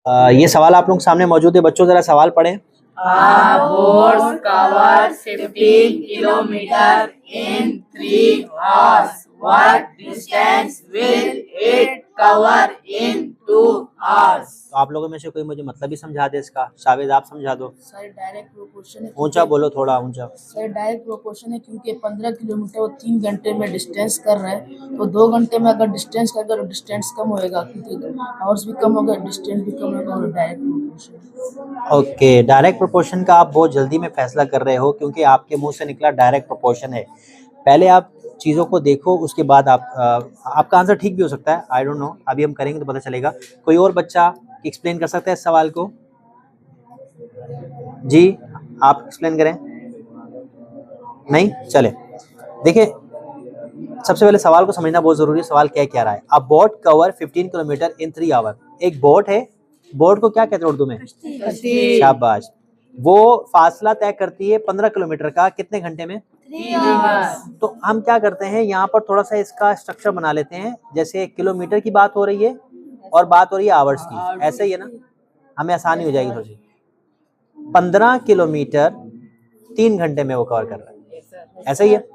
ये सवाल आप लोगों के सामने मौजूद है बच्चों, जरा सवाल पढ़ें। A horse covers 15 kilometers in 3 hours. What distance will it cover in 2 hours? तो आप लोगों में से कोई मुझे मतलब ही समझा दे इसका। शावेद आप समझा दो। सर डायरेक्ट प्रोपोर्शन है। ऊंचा बोलो, थोड़ा ऊंचा। सर डायरेक्ट प्रोपोर्शन है क्योंकि 15 किलोमीटर वो 3 घंटे में डिस्टेंस कर रहे हैं, तो 2 घंटे में अगर डिस्टेंस करेगा तो डिस्टेंस कम होएगा, क्योंकि आवर्स भी कम होगा, डिस्टेंस भी कम होगा। और direct proportion. Okay, direct proportion का आप बहुत जल्दी में फैसला कर रहे हो क्योंकि आपके मुंह से निकला डायरेक्ट प्रोपोर्शन है। पहले आप चीज़ों को देखो, उसके बाद आपका आंसर ठीक भी हो सकता है, आई डोंट नो, अभी हम करेंगे तो पता चलेगा। कोई और बच्चा एक्सप्लेन कर सकता है इस सवाल को? जी आप एक्सप्लेन करें। नहीं, चले देखिए, सबसे पहले सवाल को समझना बहुत जरूरी है। सवाल क्या रहा है? A boat cover 15 kilometre in 3 hour. एक बोट है, बोट को क्या कहते हैं उर्दू में? कश्ती। शाबाश। वो फासला तय करती है 15 किलोमीटर का कितने घंटे में? 3 hours. तो हम क्या करते हैं, यहाँ पर थोड़ा सा इसका स्ट्रक्चर बना लेते हैं। जैसे किलोमीटर की बात हो रही है और बात हो रही है आवर्स की, ऐसे ही है ना, हमें आसानी हो जाएगी थोड़ी। 15 किलोमीटर 3 घंटे में वो कवर कर रहा है, ऐसा ही है।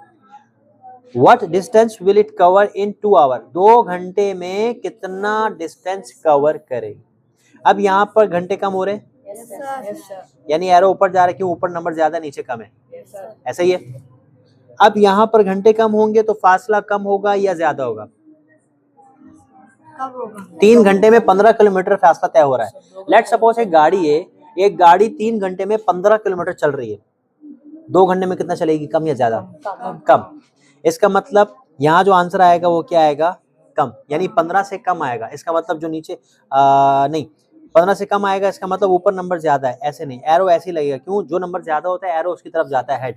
What distance will it cover in 2 hours? 2 घंटे में कितना डिस्टेंस कवर करेगी? अब यहाँ पर घंटे कम हो रहे हैं, यानी एरो ऊपर जा रहा है, क्यों? ऊपर नंबर ज्यादा नीचे कम है, ऐसा ही है। अब यहाँ पर घंटे कम होंगे तो फासला कम होगा या ज्यादा होगा? 3 घंटे में 15 किलोमीटर फासला तय हो रहा है। लेट सपोज एक गाड़ी है, एक गाड़ी 3 घंटे में 15 किलोमीटर चल रही है, 2 घंटे में कितना चलेगी? कम या ज्यादा? कम। इसका मतलब यहाँ जो आंसर आएगा वो क्या आएगा? कम, यानी 15 से कम आएगा। इसका मतलब जो नीचे नहीं, 15 से कम आएगा, इसका मतलब ऊपर नंबर ज्यादा है, ऐसे नहीं, एरो ऐसे ही लगेगा। क्यों? जो नंबर ज्यादा होता है एरो उसकी तरफ जाता है, हेड।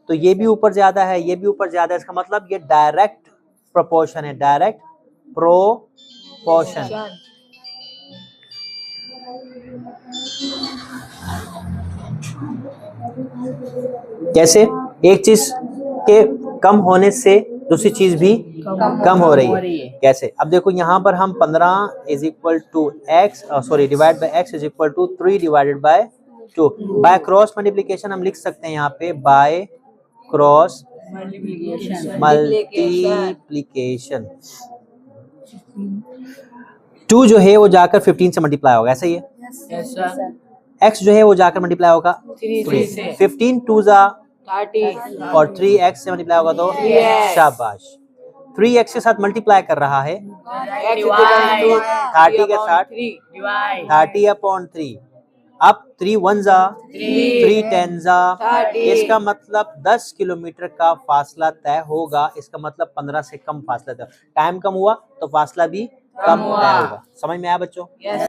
तो ये भी ऊपर ज्यादा है, ये भी ऊपर ज्यादा है, इसका मतलब ये डायरेक्ट प्रोपोर्शन है, डायरेक्ट प्रोपोर्शन। कैसे? एक चीज के कम होने से दूसरी चीज भी कम हो रही है। कैसे? अब देखो यहाँ पर हम 15 is equal to X, sorry divide by X is equal to 3 divided by 2। By cross multiplication हम लिख सकते हैं यहाँ पे बाय क्रॉस मल्टीप्लिकेशन। 2 जो है वो जाकर 15 से मल्टीप्लाई होगा, ऐसा ही है। x जो है वो जाकर मल्टीप्लाई होगा 3 से। 15 2 जा 30 और 3x से मल्टीप्लाई होगा तो शाबाश। 3x के साथ मल्टीप्लाई कर रहा है, 30 के साथ 30 अपॉन 3। अब 3 1 जा 3 10 जा, इसका मतलब 10 किलोमीटर का फासला तय होगा। इसका मतलब 15 से कम फासला तय। टाइम कम हुआ तो फासला भी कम तय होगा। समझ में आया बच्चों?